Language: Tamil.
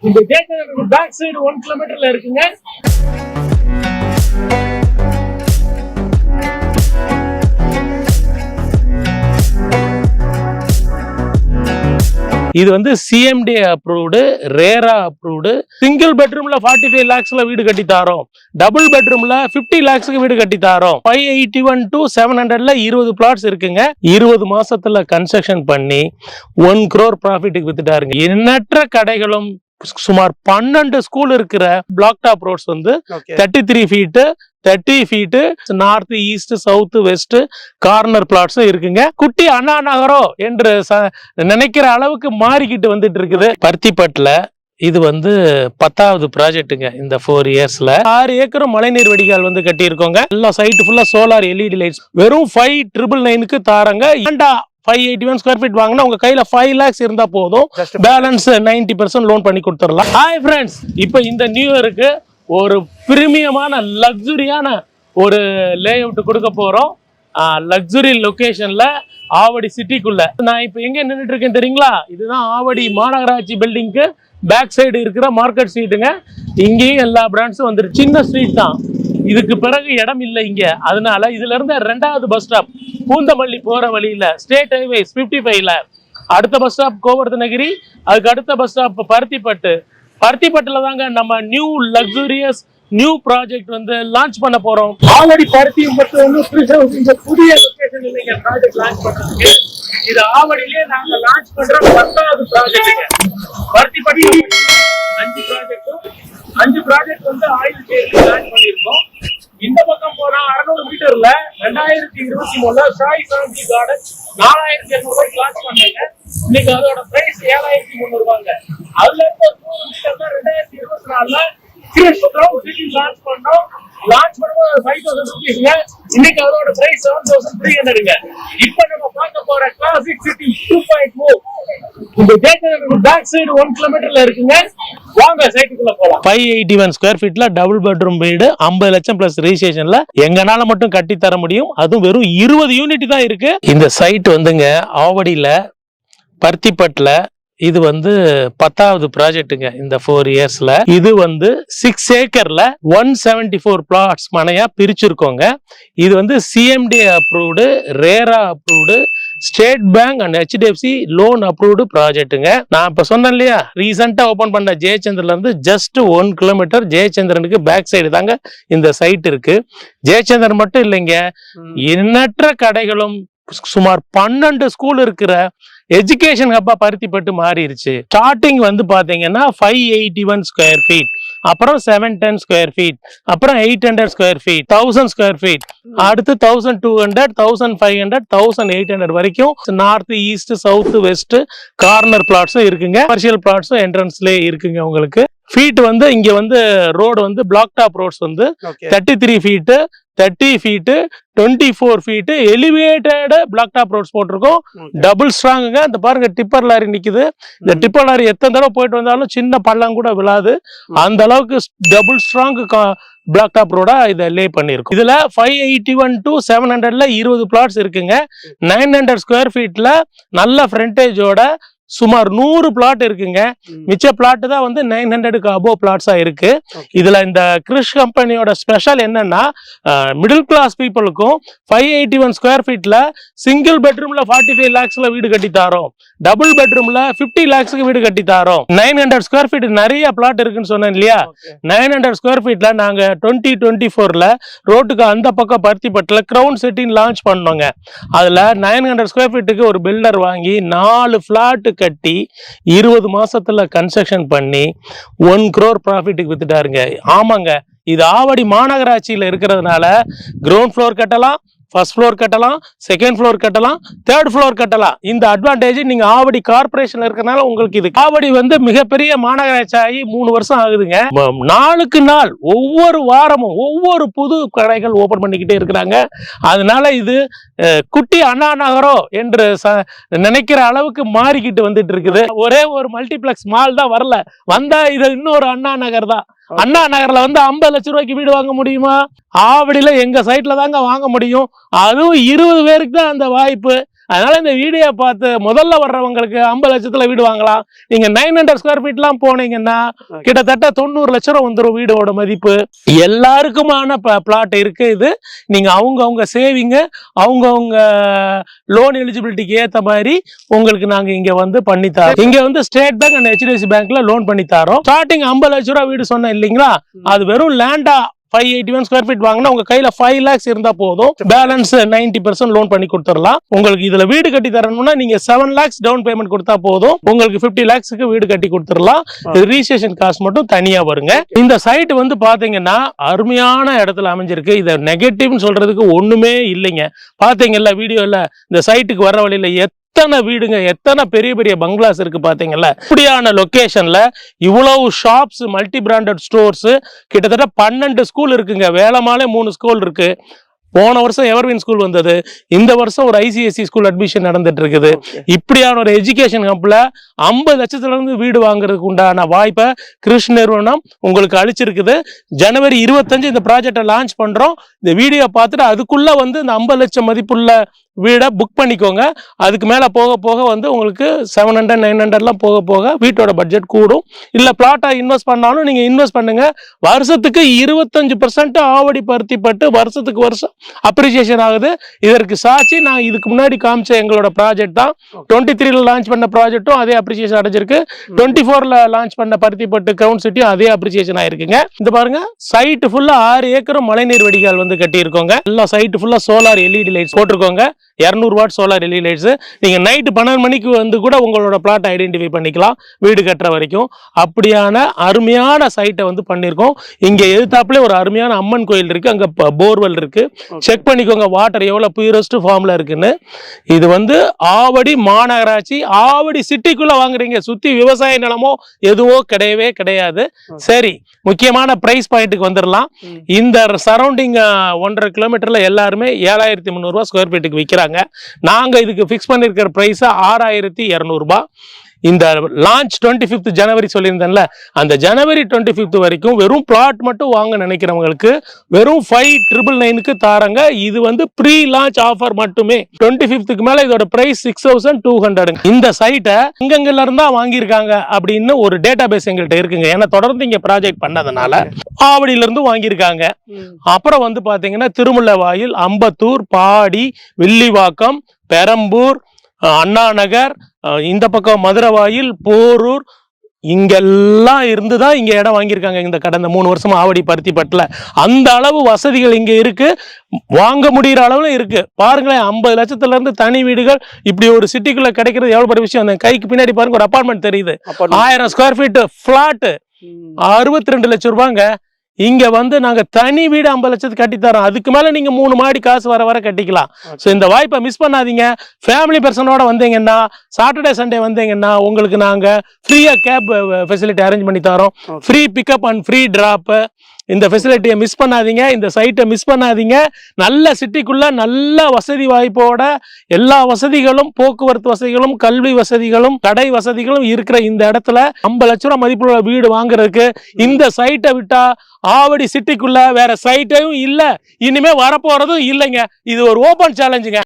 இந்த ஜெயச்சந்திரன் பேக் சைடு 1 கிலோமீட்டர்ல இருக்குங்க. இது வந்து CMDA approved, RERA approved. Single பெட்ரூம்ல 45 lakhsல வீடு கட்டி தாரோம். டபுள் பெட்ரூம்ல 50 lakhsக்கு வீடு கட்டி தாரோம். 581 to 700ல 20 பிளாட்ஸ் இருக்குங்க. 20 மாசத்துல கன்ஸ்ட்ரக்ஷன் பண்ணி 1 crore ப்ராஃபிட்டுக்கு வித்துட்டாருங்க. எண்ணற்ற கடைகளும் சுமார் 12 ஸ்கூல் இருக்கிற பிளாக் டாப் ரோட்ஸ் வந்து 33 feet 30 feet north east south west corner பிளாட்ஸும் இருக்குங்க. குட்டி அண்ணா நகரோ என்று நினைக்கிற அளவுக்கு மாறிக்கிட்டு வந்துட்டு இருக்குது. பருத்திப்பட்டுல இது வந்து 10வது ப்ராஜெக்ட்டுங்க. இந்த 4 yearsல 6 ஏக்கரும் மழைநீர் வடிகால் வந்து கட்டி இருக்கோங்க. எல்லா சைட்டு ஃபுல்லா சோலார் எல்இடி லைட்ஸ். வெறும் 5,999க்கு தாரங்க. 581 ஸ்கொயர் ஃபீட் வாங்கினா உங்க கையில 5 lakhs இருந்தா போதும். பேலன்ஸ் 90% லோன் பண்ணி கொடுத்துடலாம். ஹாய் ஃப்ரெண்ட்ஸ், இப்போ இந்த நியூ இயருக்கு ஒரு பிரீமியமான லக்ஸுரியான ஒரு லே அவுட் கொடுக்க போறோம். லக்ஸுரி லொகேஷன்ல ஆவடி சிட்டிக்குள்ள. நான் இப்போ எங்க நின்றுட்டு இருக்கேன் தெரியுங்களா? இதுதான் ஆவடி மாநகராட்சி பில்டிங்க்கு பேக் சைடு இருக்கிற மார்க்கெட் ஸ்ட்ரீட்டுங்க. இங்கேயும் எல்லா பிராண்ட்ஸும் வந்துருக்கு. சின்ன ஸ்ட்ரீட் தான், இதுக்கு பிறகு இடம் இல்லை இங்க. அதனால இதுல இருந்து 2வது பஸ் ஸ்டாப் பூந்தமல்லி போற வழியில ஸ்டேட் ஹைவேஸ் 55ல அடுத்த பஸ் ஸ்டாப் கோவர்தனகிரி, அதுக்கு அடுத்த பஸ் ஸ்டாப் பருத்திப்பட்டுல தாங்க நம்ம நியூ லக்ஸூரியஸ் நியூ ப்ராஜெக்ட் வந்து லான்ச் பண்ண போறோம். ஆல்ரெடி பருத்தி மட்டும் இந்த புதிய லொகேஷன் நீங்க ப்ராஜெக்ட் லான்ச் பண்றீங்க. இது ஆவடியிலே நாங்க லான்ச் பண்ற 10வது ப்ராஜெக்ட். பருத்திப்பட்டு 5 ப்ராஜெக்ட் வந்து ஆயில் சேல் லான்ச் பண்ணிருக்கோம். இந்த பக்கம் போனா 600 மீட்டர்ல 2023ல சாய் சாந்தி கார்டன் 4,800 ரூபாய்க்கு லான்ச் பண்ணாங்க. இன்னைக்கு அதோட பிரைஸ் 7,300 ரூபாங்க. அதுல இருந்து 100 மீட்டர்ல 2024ல லான்ச் பண்ணோம். லான்ச் பண்ணும்போது 5,000 ரூபீஸ்ங்க. இன்னைக்கு அதோட பிரைஸ் 7,300ங்க. இப்ப நம்ம பார்க்க போற கிளாசிக் சிட்டி 2.0 இந்த ஜெயச்சந்திரன் பேக் சைடு 1 கிலோமீட்டர்ல இருக்குங்க. வாங்க சைட்டுக்குள்ள போலாம். 581 ஸ்கொயர் ஃபீட்ல டபுள் பெட்ரூம் வீடு 50 லட்சம் பிளஸ் ரெஜிஸ்ட்ரேஷன்ல எங்கனால மட்டும் கட்டி தர முடியும். அதுவும் வெறும் 20 யூனிட் தான் இருக்கு. இந்த சைட் வந்துங்க ஆவடியில பருத்திப்பட்டுல இது வந்து 10வது ப்ராஜெக்ட்டுங்க. இந்த 4 yearsல இது வந்து 6 ஏக்கர்ல 174 பிளாட்ஸ் மனையா பிரிச்சிருக்கோங்க. இது வந்து CMDA approved, RERA approved, state bank and HDFC loan approved ப்ராஜெக்ட்டுங்க. நான் இப்ப சொன்னேன் இல்லையா, ரீசெண்டா ஓபன் பண்ண ஜெயச்சந்திரன்ல இருந்து ஜஸ்ட் 1 கிலோமீட்டர் ஜெயச்சந்திரனுக்கு பேக் சைடு தாங்க இந்த சைட் இருக்கு. ஜெயச்சந்திரன் மட்டும் இல்லைங்க, எண்ணற்ற கடைகளும் சுமார் 12 ஸ்கூல் இருக்கிற எஜுகேஷன் ஹப்பா பருத்திப்பட்டு மாறிடுச்சு. ஸ்டார்டிங் வந்து பாத்தீங்கன்னா 581 ஸ்கொயர் ஃபீட், அப்புறம் 710 ஸ்கொயர் ஃபீட், அப்புறம் 800 ஸ்கொயர் ஃபீட், 1000 ஸ்கொயர் ஃபீட், அடுத்து 1200, 1500, 1800 வரைக்கும் north east south west corner பிளாட்ஸும் இருக்குங்க. கமர்ஷியல் பிளாட்ஸும் என்ட்ரன்ஸ்லயே இருக்குங்க. உங்களுக்கு ஃபீட் வந்து இங்க வந்து ரோடு வந்து பிளாக் டாப் ரோட்ஸ் வந்து 33 feet 30 feet 24 feet elevated block top roads போட்டிருக்கோம். டபுள் ஸ்ட்ராங்குங்க. இந்த பாருங்க டிப்பர் லாரி நிக்குது. இந்த டிப்பர் லாரி எத்தனை தடவை போயிட்டு வந்தாலும் சின்ன பள்ளம் கூட விழாது. அந்த அளவுக்கு டபுள் ஸ்ட்ராங் பிளாக் டாப் ரோடா இதை லே பண்ணிருக்கோம். இதுல 581 to 700ல 20 பிளாட்ஸ் இருக்குங்க. 900 ஸ்கொயர் ஃபீட்ல நல்ல ஃப்ரண்டேஜோட சுமார் 100 பிளாட் இருக்குங்க. மிச்ச பிளாட் தான் வந்து 900க்கு அபோவ் பிளாட்ஸா இருக்கு. இதுல இந்த கிறிஷ் கம்பெனியோட ஸ்பெஷல் என்னன்னா, மிடில் கிளாஸ் பீப்புளுக்கும் 581 ஸ்கொயர் ஃபீட்ல சிங்கிள் பெட்ரூம்ல 45 lakhsல வீடு கட்டி தாரோம். டபுள் பெட்ரூம்ல 50 lakhsக்கு வீடு கட்டி தாரோம். 900 ஸ்கொயர் ஃபீட் நிறைய பிளாட் இருக்குன்னு சொன்னேன் இல்லையா. 900 ஸ்கொயர் ஃபீட்ல நாங்க 2024ல ரோட்டுக்கு அந்த பக்கம் பருத்திப்பட்டுல கிரவுன் சிட்டின்னு லான்ச் பண்ணோங்க. அதுல 900 ஸ்கொயர் ஃபீட்டுக்கு ஒரு பில்டர் வாங்கி 4 பிளாட் கட்டி 20 மாசத்துல கன்ஸ்ட்ரக்ஷன் பண்ணி 1 crore ப்ராஃபிட்டுக்கு வித்துட்டாருங்க. ஆமாங்க, இது ஆவடி மாநகராட்சியில இருக்கிறதுனால கிரவுண்ட் ஃப்ளோர் கட்டலாம், ஃபர்ஸ்ட் ஃப்ளோர் கட்டலாம், செகண்ட் ஃப்ளோர் கட்டலாம், தேர்ட் ஃப்ளோர் கட்டலாம். இந்த அட்வான்டேஜ் நீங்க ஆவடி கார்பரேஷன்ல இருக்கனால உங்களுக்கு இது. ஆவடி வந்து மிகப்பெரிய மாநகராட்சி ஆகி 3 வருஷம் ஆகுதுங்க. நாளுக்கு நாள் ஒவ்வொரு வாரமும் ஒவ்வொரு புது கடைகள் ஓபன் பண்ணிக்கிட்டே இருக்கிறாங்க. அதனால இது குட்டி அண்ணா நகரோ என்று நினைக்கிற அளவுக்கு மாறிக்கிட்டு வந்துட்டு இருக்குது. ஒரே ஒரு மல்டிபிளெக்ஸ் மால் தான் வரல, வந்தா இது இன்னொரு அண்ணா நகர் தான். அண்ணா நகர்ல வந்து 50 லட்சம் ரூபாய்க்கு வீடு வாங்க முடியுமா? ஆவடியில எங்க சைட்ல தாங்க வாங்க முடியும். அதுவும் 20 பேருக்கு தான் அந்த வாய்ப்பு. அதனால இந்த வீடியோ பார்த்து முதல்ல வர்றவங்களுக்கு 50 லட்சத்துல வீடு வாங்கலாம். நீங்க 900 ஸ்கொயர் ஃபீட்லாம் போனீங்கன்னா கிட்டத்தட்ட 90 லட்சம் வந்துடும் வீடோட மதிப்பு. எல்லாருக்குமான பிளாட் இருக்கு. இது நீங்க அவங்க சேவிங்க, அவங்க லோன் எலிஜிபிலிட்டிக்கு ஏத்த மாதிரி உங்களுக்கு நாங்க இங்க வந்து பண்ணி தரோம். இங்க வந்து ஸ்டேட் பேங்க் அண்ட் HDFC பேங்க்ல லோன் பண்ணி தரோம். ஸ்டார்டிங் 50 லட்சம் ரூபாய் வீடு சொன்னேன் இல்லைங்களா, அது வெறும் லேண்டா 581 ஸ்கொயர் ஃபீட் வாங்கினா உங்க கையில 5 lakhs இருந்தா போதும். பேலன்ஸ் 90% லோன் பண்ணி கொடுத்துடலாம். உங்களுக்கு இதுல வீடு கட்டி தரணும்னா நீங்க 7 lakhs டவுன் பேமெண்ட் கொடுத்தா போதும். உங்களுக்கு 50 lakhsக்கு வீடு கட்டி கொடுத்துடலாம். ரிஜிஸ்ட்ரேஷன் காஸ்ட் மட்டும் தனியா வருங்க. இந்த சைட் வந்து பாத்தீங்கன்னா அருமையான இடத்துல அமைஞ்சிருக்கு. இத நெகட்டிவ்னு சொல்றதுக்கு ஒண்ணுமே இல்லைங்க. பாத்தீங்கல்ல வீடியோல இந்த சைட்டுக்கு வர வழியில எத்தனை வீடுங்க, எத்தனை பெரிய பெரிய பங்களாஸ் இருக்கு பாத்தீங்கல்ல. இப்படியான லொகேஷன்ல இவ்வளவு ஷாப்ஸ், மல்டி பிராண்டட் ஸ்டோர்ஸ், கிட்டத்தட்ட 12 ஸ்கூல் இருக்குங்க. வேலம்மாலே 3 ஸ்கூல் இருக்கு. போன வருஷம் எவர்வின் ஸ்கூல் வந்தது. இந்த வருஷம் ஒரு ICSE ஸ்கூல் அட்மிஷன் நடந்துட்டு இருக்குது. இப்படியான ஒரு எஜுகேஷன் ஹப்ல 50 லட்சத்துல இருந்து வீடு வாங்குறதுக்கு உண்டான வாய்ப்பை கிருஷ் நிறுவனம் உங்களுக்கு அளிச்சிருக்குது. ஜனவரி 25 இந்த ப்ராஜெக்டை லான்ச் பண்றோம். இந்த வீடியோ பார்த்துட்டு அதுக்குள்ள வந்து இந்த 50 லட்சம் மதிப்புள்ள வீடை புக் பண்ணிக்கோங்க. அதுக்கு மேல போக போக வந்து உங்களுக்கு 700 900 போக போக வீட்டோட பட்ஜெட் கூடும். இல்ல பிளாட்டா இன்வெஸ்ட் பண்ணாலும் நீங்க இன்வெஸ்ட் பண்ணுங்க. வருஷத்துக்கு 25% ஆவடி பருத்தி பட்டு வருஷத்துக்கு வருஷம் அப்ரிசியேஷன் ஆகுது. இதற்கு சாட்சி நான் இதுக்கு முன்னாடி காமிச்ச எங்களோட ப்ராஜெக்ட் தான். 23ல லான்ச் பண்ண ப்ராஜெக்டும் அதே அப்ரிசியேஷன் அடைஞ்சிருக்கு. 24ல லான்ச் பண்ண பருத்தி பட்டு கிரவுண்ட் சிட்டியும் அதே அப்ரிசியேஷன் ஆயிருக்குங்க. இந்த பாருங்க, சைட் ஃபுல்லா 6 ஏக்கரும் மழைநீர் வடிகால் வந்து கட்டி இருக்கோங்க. எல்லாம் சைட் ஃபுல்லா சோலார் LED லைட்ஸ் போட்டிருக்கோங்க. 200 வாட் சோலார் LED லைட்ஸ். நீங்க நைட் 12 மணிக்கு வந்து கூட உங்களோட பிளாட் ஐடென்டிஃபை பண்ணிக்கலாம் வீடு கட்டுற வரைக்கும். அப்படியான அருமையான சைட்டை வந்து பண்ணியிருக்கோம். இங்க எதிர்த்தாப்புல ஒரு அருமையான அம்மன் கோயில் இருக்கு. அங்க போர்வெல் இருக்கு. செக் பண்ணிக்கோங்க வாட்டர் எவ்வளவு பியூரஸ்ட் ஃபார்ம்ல இருக்குன்னு. இது வந்து ஆவடி மாநகராட்சி, ஆவடி சிட்டிக்குள்ள வாங்குறீங்க. சுத்தி விவசாய நிலமோ எதுவோ கிடையவே கிடையாது. சரி, முக்கியமான பிரைஸ் பாயிண்ட்டுக்கு வந்துடலாம். இந்த சரௌண்டிங் 1.5 கிலோமீட்டர்ல எல்லாருமே 7300 ரூபாய் ஸ்கொயர் ஃபீட்டுக்கு விற்கிறாங்க. நாங்க இதுக்கு பிக்ஸ் பண்ணிருக்கிற பிரைஸ் 6200 ரூபாய். இந்த லான்ச் 25th ஜனவரி சொல்லியிருந்தேன்ல, அந்த ஜனவரி 25th வரைக்கும் வெறும் பிளாட் மட்டும் வாங்க நினைக்கிறவங்களுக்கு வெறும் 5999க்கு தாராங்க. இது வந்து ப்ரீ லான்ச் ஆஃபர் மட்டுமே. 25th மேல இதோட பிரைஸ் 6200. இந்த சைட்டை எங்கெங்கல இருந்தா வாங்கியிருக்காங்க அப்படின்னு ஒரு டேட்டா பேஸ் எங்கள்கிட்ட இருக்குங்க. ஏன்னா தொடர்ந்து இங்க ப்ராஜெக்ட் பண்ணதுனால ஆவடியில இருந்து வாங்கியிருக்காங்க. அப்புறம் வந்து பாத்தீங்கன்னா திருமுல்லவாயில், அம்பத்தூர், பாடி, வில்லிவாக்கம், பெரம்பூர், அண்ணா நகர், இந்த பக்கம் மதுரவாயில், போரூர், இங்கெல்லாம் இருந்துதான் இங்க இடம் வாங்கியிருக்காங்க. இந்த கடந்த 3 வருஷமா ஆவடி பருத்தி பட்டுல அந்த அளவு வசதிகள் இங்க இருக்கு. வாங்க முடிகிற அளவுல இருக்கு. பாருங்களேன், 50 லட்சத்துல இருந்து தனி வீடுகள் இப்படி ஒரு சிட்டிக்குள்ள கிடைக்கிறது எவ்வளவு பெரிய விஷயம். அந்த கைக்கு பின்னாடி பாருங்க ஒரு அபார்ட்மெண்ட் தெரியுது. 1000 ஸ்கொயர் ஃபீட் பிளாட் 62 லட்சம் ரூபாங்க. இங்க வந்து நாங்க தனி வீடு 50 லட்சத்துக்கு கட்டி தரோம். அதுக்கு மேல நீங்க 3 மாடி காசு வர கட்டிக்கலாம். சோ இந்த வாய்ப்பை மிஸ் பண்ணாதீங்க. ஃபேமிலி பர்சனோட வந்தீங்கன்னா, சாட்டர்டே சண்டே வந்தீங்கன்னா உங்களுக்கு நாங்க ஃப்ரீயா கேப் ஃபெசிலிட்டி அரேஞ்ச் பண்ணி தரோம். Free pickup and free drop. இந்த ஃபெசிலிட்டியை மிஸ் பண்ணாதீங்க. இந்த சைட்டை மிஸ் பண்ணாதீங்க. நல்ல சிட்டிக்குள்ள நல்ல வசதி வாய்ப்போட எல்லா வசதிகளும், போக்குவரத்து வசதிகளும், கல்வி வசதிகளும், கடை வசதிகளும் இருக்கிற இந்த இடத்துல 50 லட்சம் ரூபாய் மதிப்புள்ள வீடு வாங்குறதுக்கு இந்த சைட்டை விட்டா ஆவடி சிட்டிக்குள்ள வேற சைட்டையும் இல்ல, இனிமே வரப்போறதும் இல்லைங்க. இது ஒரு ஓபன் சேலஞ்சுங்க.